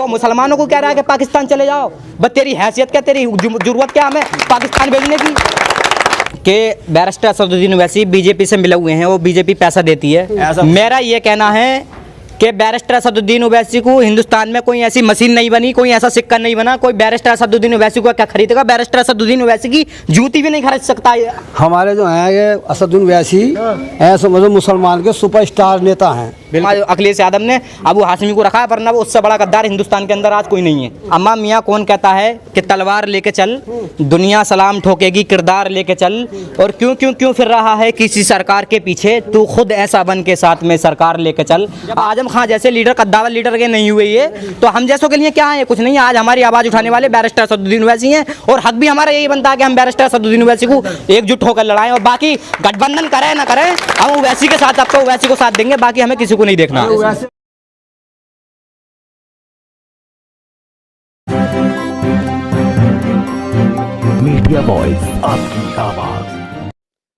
को मुसलमानों को कह रहा है कि पाकिस्तान चले जाओ। बस तेरी हैसियत क्या, तेरी जरूरत क्या हमें पाकिस्तान भेजने की? कि बैरिस्टर असदुद्दीन ओवैसी बीजेपी से मिले हुए हैं, वो बीजेपी पैसा देती है। मेरा ये कहना है कि बैरिस्टर असदुद्दीन ओवैसी को हिंदुस्तान में कोई ऐसी मशीन नहीं बनी, कोई ऐसा सिक्का नहीं बना, कोई बैरिस्टर असदुद्दीन ओवैसी को क्या खरीदेगा? बैरिस्टर असदुद्दीन ओवैसी की जूती भी नहीं खरीद सकता है। हमारे जो हैं ये असदुद्दीन ओवैसी ऐसे मतलब मुसलमान के सुपरस्टार नेता हैं। अखिलेश यादव ने अबू हाशमी को रखा है, वरना वो उससे बड़ा गद्दार हिंदुस्तान के अंदर आज कोई नहीं है। अम्मा मियाँ कौन कहता है कि तलवार लेके चल, दुनिया सलाम ठोकेगी, किरदार लेके चल, और क्यों क्यों क्यों फिर रहा है किसी सरकार के पीछे, तू खुद ऐसा बन के साथ में सरकार लेके चल। आजम खां जैसे लीडर कद्दावर लीडर के नहीं हुए ये, तो हम जैसों के लिए क्या है? कुछ नहीं है। आज हमारी आवाज़ उठाने वाले बैरिस्टर असदुद्दीन ओवैसी हैं, और हक भी हमारा यही बनता है कि हम बैरिस्टर असदुद्दीन ओवैसी को एकजुट होकर लड़ाएं, और बाकी गठबंधन करें ना करें, हम ओवैसी के साथ आपको ओवैसी को साथ देंगे, बाकी हमें किसी को नहीं देखना। मीडिया वॉइस, आपकी आवाज।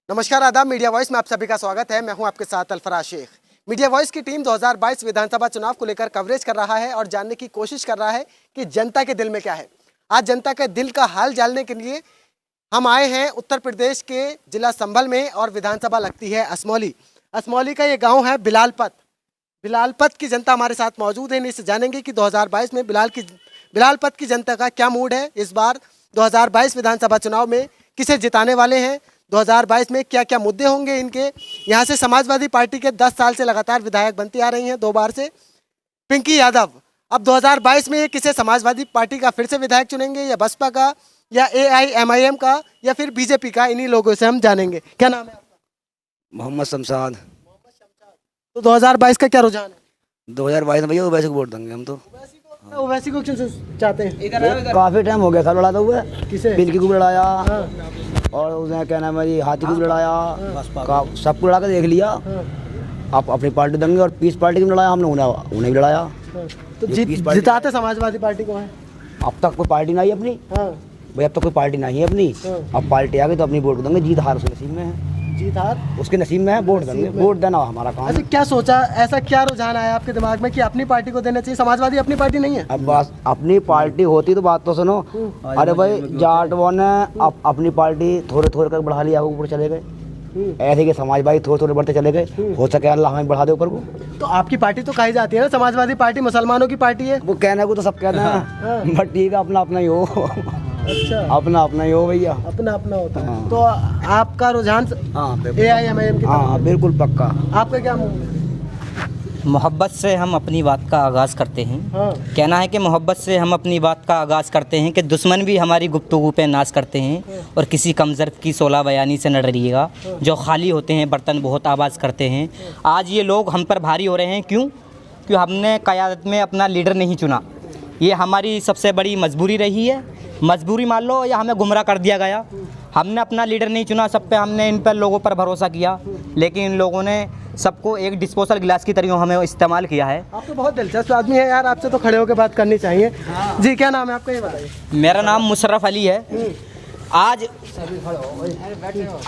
नमस्कार, आदाब। मीडिया वॉइस में आप सभी का स्वागत है। मैं हूं आपके साथ अल्फराज शेख। मीडिया वॉइस की टीम 2022 विधानसभा चुनाव को लेकर कवरेज कर रहा है और जानने की कोशिश कर रहा है कि जनता के दिल में क्या है। आज जनता के दिल का हाल जानने के लिए हम आए हैं उत्तर प्रदेश के जिला संभल में, और विधानसभा लगती है असमौली। असमौली का ये गाँव है बिलालपत। बिलालपत की जनता हमारे साथ मौजूद है। इनसे जानेंगे कि 2022 में बिलालपत की जनता का क्या मूड है। इस बार 2022 विधानसभा चुनाव में किसे जिताने वाले हैं, 2022 में क्या क्या मुद्दे होंगे इनके। यहाँ से समाजवादी पार्टी के 10 साल से लगातार विधायक बनती आ रही हैं, 2 बार से पिंकी यादव। अब 2022 में ये किसे समाजवादी पार्टी का फिर से विधायक चुनेंगे, या बसपा का, या AIMIM का, या फिर बीजेपी का। इन्हीं लोगों से हम जानेंगे। क्या नाम है आपका? मोहम्मद शमशाद। तो 2022 का क्या रुझान है? 2022 में भैया ओवैसी को वोट देंगे हम तो। ओवैसी को क्यों चाहते हैं? काफी टाइम हो गया था लड़ाते हुए। किसे? पिंकी को भी लड़ाया, और उसने क्या नाम है जी, हाथी को भी लड़ाया, सबको लड़ा के देख लिया। आप अपनी पार्टी देंगे, और पीस पार्टी को भी लड़ाया हमने, उन्हें भी लड़ाया। तो जिताते समाजवादी पार्टी को है। अब तक कोई पार्टी नहीं है अपनी भाई, अब तक कोई पार्टी नहीं है अपनी। अब पार्टी आ गई तो अपनी वोट देंगे। जीत हार उसके नसीब में है, जीत हार उसके नसीब में है, वोट देंगे। वोट देना हमारा काम है। क्या सोचा, ऐसा क्या रुझान आया आपके दिमाग में कि अपनी पार्टी को देना चाहिए? समाजवादी अपनी पार्टी नहीं है। अब बात अपनी पार्टी होती तो बात तो सुनो। अरे भाई जाटवों ने अपनी पार्टी थोड़े थोड़े कर बढ़ा लिया, ऊपर चले गए। ऐसे कि समाजवादी थोड़े थोड़े बढ़ते चले गए। हो सके अल्लाह हमें बढ़ा दे ऊपर को। तो आपकी पार्टी तो कही जाती है ना, समाजवादी पार्टी मुसलमानों की पार्टी है। वो कहने को तो सब कहते हैं, बट ठीक है, अपना अपना ही हो। अच्छा, अपना अपना ही हो भैया, अपना अपना होता है। तो आपका रुझान AIMIM की? हाँ बिल्कुल पक्का। आपका क्या मुँह है? मोहब्बत से हम अपनी बात का आगाज़ करते हैं। कहना है कि मोहब्बत से हम अपनी बात का आगाज़ करते हैं कि दुश्मन भी हमारी गुफ्तगू पे नाज करते हैं, और किसी कमज़र्फ की 16 बयानी से न डरिएगा, जो खाली होते हैं बर्तन बहुत आवाज़ करते हैं। आज ये लोग हम पर भारी हो रहे हैं। क्यों? क्यों हमने क़यादत में अपना लीडर नहीं चुना। ये हमारी सबसे बड़ी मजबूरी रही है। मजबूरी मान लो, या हमें गुमराह कर दिया गया। हमने अपना लीडर नहीं चुना, सब पे हमने इन पर लोगों पर भरोसा किया, लेकिन इन लोगों ने सबको एक डिस्पोजल गिलास की तरह हमें इस्तेमाल किया है। आप तो बहुत दिलचस्प आदमी है यार, आपसे तो खड़े होकर बात करनी चाहिए। जी, क्या नाम है आपका, ये बताइए। मेरा नाम मुशर्रफ अली है। आज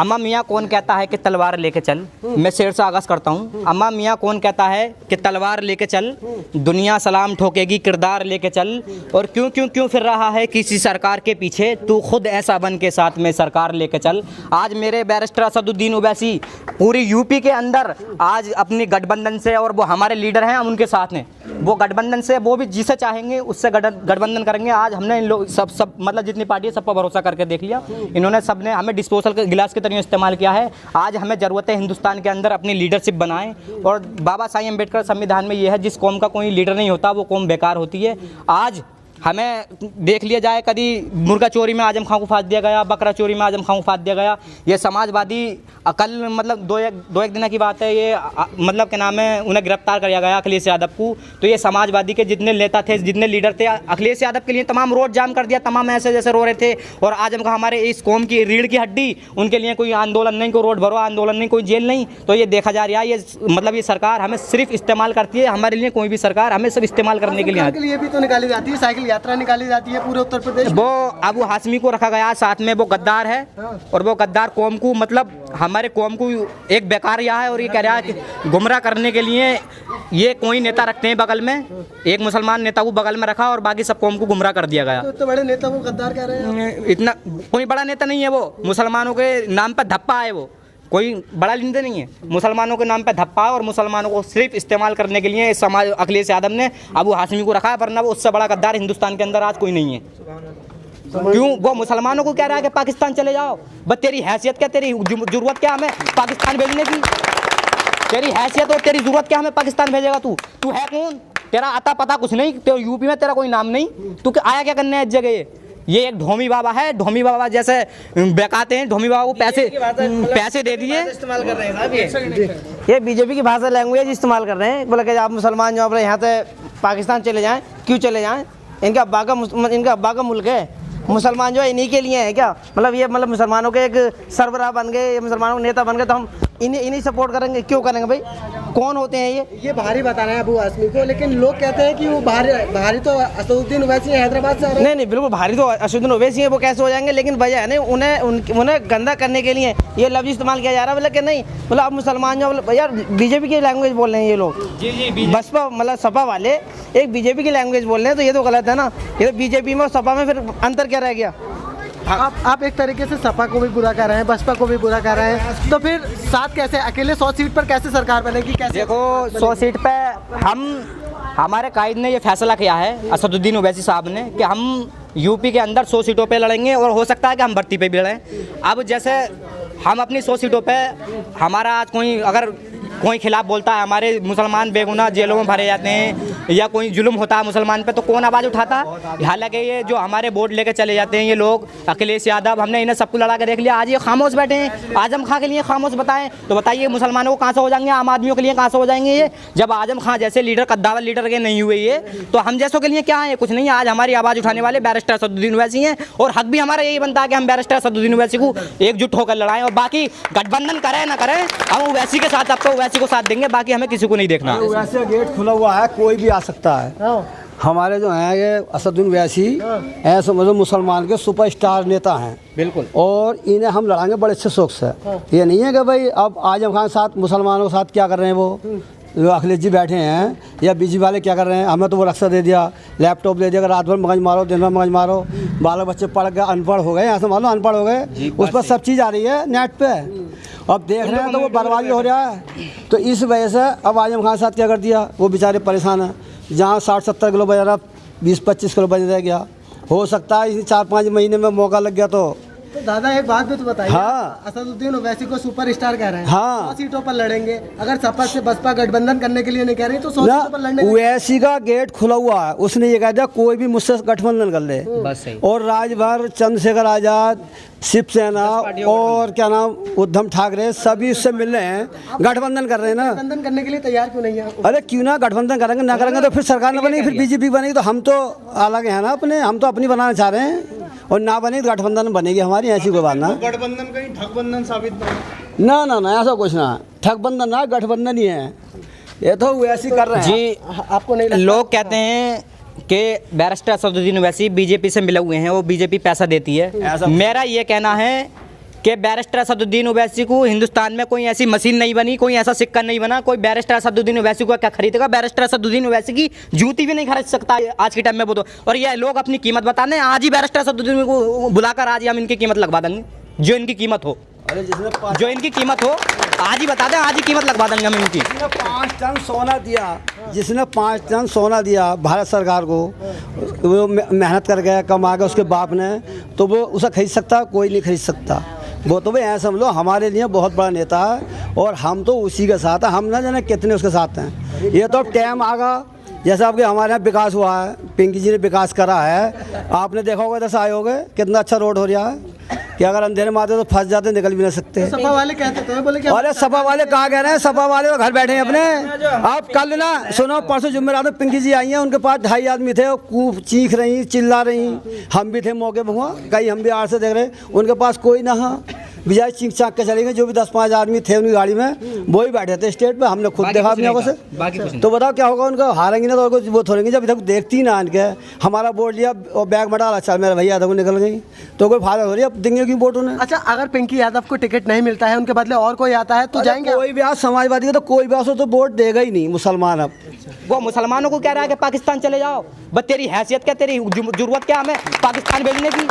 अम्मा मियाँ कौन कहता है कि तलवार लेके चल, मैं शेर से आगाज़ करता हूँ। अम्मा मियाँ कौन कहता है कि तलवार लेके चल, दुनिया सलाम ठोकेगी, किरदार लेके चल, और क्यों क्यों क्यों फिर रहा है किसी सरकार के पीछे, तू खुद ऐसा बन के साथ में सरकार लेके चल। आज मेरे बैरिस्टर असदुद्दीन ओवैसी पूरी यूपी के अंदर आज अपनी गठबंधन से, और वो हमारे लीडर हैं, हम उनके साथ हैं, वो गठबंधन से, वो भी जिसे चाहेंगे उससे गठबंधन करेंगे। आज हमने इन लोग सब मतलब जितनी पार्टी है सब पर भरोसा करके देख लिया। इन्होंने सबने हमें डिस्पोजल के गिलास की तरह इस्तेमाल किया है। आज हमें ज़रूरत है हिंदुस्तान के अंदर अपनी लीडरशिप बनाएं, और बाबा साईं अम्बेडकर संविधान में ये है, जिस कौम का कोई लीडर नहीं होता वो कौम बेकार होती है। आज हमें देख लिया जाए, कभी मुर्गा चोरी में आजम खां को फांस दिया गया, बकरा चोरी में आजम खां को फांस दिया गया। ये समाजवादी कल मतलब दो एक दिन की बात है, ये मतलब क्या नाम है, उन्हें गिरफ्तार किया गया अखिलेश यादव को। तो ये समाजवादी के जितने नेता थे, जितने लीडर थे, अखिलेश यादव के लिए तमाम रोड जाम कर दिया, तमाम ऐसे जैसे रो रहे थे। और आजम खां हमारे इस कौम की रीढ़ की हड्डी, उनके लिए कोई आंदोलन नहीं, कोई रोड भरो आंदोलन नहीं, कोई जेल नहीं। तो ये देखा जा रहा है, ये मतलब ये सरकार हमें सिर्फ इस्तेमाल करती है, हमारे लिए कोई भी सरकार हमें सिर्फ इस्तेमाल करने के लिए भी तो निकाली जाती है। साइकिल पैदल यात्रा निकाली जाती है पूरे उत्तर प्रदेश में। वो अबू हाशमी को रखा गया साथ में, वो गद्दार है और वो गद्दार कौम को, मतलब हमारे कौम को एक बेकार यह है और ये कह रहा है कि गुमराह करने के लिए ये कोई नेता रखते हैं बगल में, एक मुसलमान नेता को बगल में रखा और बाकी सब कौम को गुमराह कर दिया गया। तो बड़े नेता को गद्दार कह रहे हैं। इतना कोई बड़ा नेता नहीं है वो, मुसलमानों के नाम पर धप्पा है वो, कोई बड़ा नेता नहीं है, मुसलमानों के नाम पे धप्पा है और मुसलमानों को सिर्फ इस्तेमाल करने के लिए समाज अखिलेश यादव ने अबू हाशमी को रखा है, वरना वो उससे बड़ा गद्दार हिंदुस्तान के अंदर आज कोई नहीं है। क्यों वो मुसलमानों को कह रहा है कि पाकिस्तान चले जाओ, बस तेरी हैसियत क्या, तेरी जरूरत क्या हमें पाकिस्तान भेजने की, तेरी हैसियत और तेरी जरूरत क्या हमें पाकिस्तान भेजेगा, तू है कौन, तेरा आता पता कुछ नहीं, तो यूपी में तेरा कोई नाम नहीं, तू आया क्या करने है इस जगह। ये एक ढोमी बाबा है, ढोमी बाबा जैसे बेकाते हैं, ढोमी बाबा को पैसे दे दिए, इस्तेमाल कर रहे हैं साहब। ये बीजेपी की भाषा लैंग्वेज इस्तेमाल कर रहे हैं, बोला कि आप मुसलमान जो अपने यहाँ से पाकिस्तान चले जाएं, क्यों चले जाएं, इनका अब्बा का मुल्क है, मुसलमान जो है इन्हीं के लिए है क्या, मतलब ये मतलब मुसलमानों के एक सरबराह बन गए, मुसलमानों के नेता बन गए, तो हम इन्हीं सपोर्ट करेंगे, क्यों करेंगे भाई, कौन होते हैं ये भारी बता रहे हैं अबू हाशमी को, लेकिन लोग कहते हैं कि वो भारी तो असदुद्दीन ओवैसी हैदराबाद से आ रहे हैं। नहीं बिल्कुल भारी तो असदुद्दीन ओवैसी है, वो कैसे हो जाएंगे, लेकिन वजह है नहीं उन्हें गंदा करने के लिए ये लफ्ज़ इस्तेमाल किया जा रहा है, बोले कि नहीं मतलब अब मुसलमान जो यार बीजेपी की लैंग्वेज बोल रहे हैं ये लोग, बसपा मतलब सपा वाले एक बीजेपी की लैंग्वेज बोल रहे हैं, तो ये तो गलत है ना, ये तो बीजेपी में और सपा में फिर अंतर क्या रह गया। आप एक तरीके से सपा को भी बुरा कर रहे हैं, बसपा को भी बुरा कर रहे हैं, तो फिर साथ कैसे अकेले 100 सीट पर कैसे सरकार बनेगी, कैसे? देखो 100 सीट पे हमारे कायद ने ये फैसला किया है असदुद्दीन ओवैसी साहब ने कि हम यूपी के अंदर 100 सीटों पे लड़ेंगे और हो सकता है कि हम भर्ती पे भी लड़ें। अब जैसे हम अपनी 100 सीटों पे हमारा आज कोई खिलाफ बोलता है, हमारे मुसलमान बेगुनाह जेलों में भरे जाते हैं या कोई जुल्म होता है मुसलमान पे, तो कौन आवाज़ उठाता है। हालांकि ये जो हमारे वोट लेके चले जाते हैं ये लोग, अखिलेश यादव, हमने इन्हें सबको लड़ा के देख लिया, आज ये खामोश बैठे हैं। आजम खां के लिए खामोश बताएं तो बताइए मुसलमानों को कहाँ से हो जाएंगे, आम आदमियों के लिए कहाँ से हो जाएंगे ये, जब आजम खां जैसे लीडर कद्दावर लीडर के नहीं हुए ये, तो हम जैसों के लिए क्या है, कुछ नहीं। आज हमारी आवाज़ उठाने वाले बैरिस्टर असदुद्दीन ओवैसी हैं और हक भी हमारा यही बनता है कि हम बैरिस्टर असदुद्दीन ओवैसी को एकजुट होकर लड़ाएं, और बाकी गठबंधन करें ना करें हम ओवैसी के साथ, आपको ओवैसी को साथ देंगे, बाकी हमें किसी को नहीं देखना। वैसे गेट खुला हुआ है, कोई भी आ सकता है। हमारे जो हैं ये असदुद्दीन ओवैसी ऐसे मतलब मुसलमान के सुपरस्टार नेता हैं बिल्कुल, और इन्हें हम लड़ाएंगे बड़े अच्छे शौक से। ये नहीं है कि भाई अब आजम खान साथ मुसलमानों के साथ क्या कर रहे हैं, वो जो अखिलेश जी बैठे हैं या बीजेपी वाले क्या कर रहे हैं, हमें तो वो रक्षा दे दिया, लैपटॉप दे दिया, रात भर मगज मारो दिन भर मगज मारो, बाल बच्चे पढ़ गए अनपढ़ हो गए, यहाँ से मान लो अनपढ़ हो गए, उस पर सब चीज़ आ रही है नेट पे, अब देख रहे हैं तो वो बर्बादी हो रहा है। तो इस वजह से अब आजम खान साथ क्या कर दिया, वो बेचारे परेशान हैं, जहाँ 60-70 किलो बाज़ार 20-25 किलो बज रह गया, हो सकता है इसी 4-5 महीने में मौका लग गया तो दादा एक बात भी तो बताइए। हाँ। असदुद्दीन ओवैसी को सुपरस्टार कह रहे हैं, हाँ। 100 सीटों पर लड़ेंगे, अगर सपा से बसपा गठबंधन करने के लिए नहीं कह रही तो 100 सीटों पर लड़ने। ओवैसी का गेट खुला हुआ है, उसने ये कह दिया कोई भी मुझसे गठबंधन कर ले, बस सही। और राजभर चंद्रशेखर आजाद, शिवसेना और क्या नाम उद्धव ठाकरे सभी उससे मिल रहे हैं, गठबंधन कर रहे हैं ना। गठबंधन करने के लिए तैयार क्यों नहीं है? अरे क्यों ना गठबंधन करेंगे, ना करेंगे तो फिर सरकार न बनेगी, फिर बीजेपी बनेगी, तो हम तो अलग हैं ना अपने, हम तो अपनी बनाना चाह रहे हैं, और ना बनेगी तो गठबंधन बनेगी हमारी, ऐसी कोई बात ना। गठबंधन कहीं ठगबंधन साबित ना ना ना ऐसा कुछ ना, ठगबंधन ना गठबंधन ही है, ये तो वैसे कर रहे हैं जी। आपको नहीं लगता? लोग कहते हैं कि बैरिस्टर असदुद्दीन ओवैसी बीजेपी से मिले हुए हैं, वो बीजेपी पैसा देती है। मेरा ये कहना है कि बैरिस्टर असदुद्दीन ओवैसी को हिंदुस्तान में कोई ऐसी मशीन नहीं बनी, कोई ऐसा सिक्का नहीं बना, कोई बैरिस्टर असदुद्दीन ओवैसी को क्या खरीदेगा, बैरिस्टर असदुद्दीन ओवैसी की जूती भी नहीं खरीद सकता आज के टाइम में वो तो। और ये लोग अपनी कीमत बताने, आज ही बैरिस्टर असदुद्दीन को बुलाकर आज ही हम इनकी कीमत लगवा देंगे, जो इनकी कीमत हो, जो इनकी कीमत हो आज ही बता दें, आज ही कीमत लगवा देंगे हम इनकी। जिसने 5 टन सोना दिया, जिसने 5 टन सोना दिया भारत सरकार को, वो मेहनत कर गया कमा के उसके बाप ने, तो वो उसे खरीद सकता, कोई नहीं खरीद सकता। वो तो भाई ऐसा समझ लो हमारे लिए बहुत बड़ा नेता है, और हम तो उसी के साथ हैं, हम ना जाने कितने उसके साथ हैं। ये तो टाइम आगा, जैसे आपके हमारे यहाँ विकास हुआ है, पिंकी जी ने विकास करा है, आपने देखा होगा इधर से आए होगे कितना अच्छा रोड हो रहा है, कि अगर अंधेरे में आते तो फंस जाते, निकल भी नहीं सकते। सपा वाले कहते थे, बोले क्या? अरे सपा वाले कहाँ कह रहे हैं, सपा वाले तो घर बैठे हैं अपने। आप कल ना सुनो, परसों जुम्मेरात में पिंकी जी आई हैं, उनके पास 2.5 आदमी थे, खूब चीख रही चिल्ला रही, हम भी थे मौके पर, कहीं हम भी आड़ से देख रहे, उनके पास कोई ना विजय सिंह चाक के चले गए, जो भी 10-5 आदमी थे उनकी गाड़ी में वो ही बैठे थे स्टेट पे, हमने खुद देखा अपनी आंखों से। तो बताओ क्या होगा उनका, हारेंगे ना तो और वो थोड़ेंगे, जब तक देखती ना इनके हमारा वोट लिया और बैग में डाला, अच्छा मेरा भैया था वो निकल गई, तो कोई फायदा हो रही है, अब देंगे क्यों वोट उन्हें। अच्छा, अगर पिंकी यादव को टिकट नहीं मिलता है, उनके बदले और कोई आता है तो जाएंगे? कोई भी आज समाजवादी का तो कोई भी हो तो वोट देगा ही नहीं मुसलमान। अब वो मुसलमानों को कह रहा है कि पाकिस्तान चले जाओ, बस तेरी हैसियत क्या, तेरी जरूरत क्या हमें पाकिस्तान भेजने की?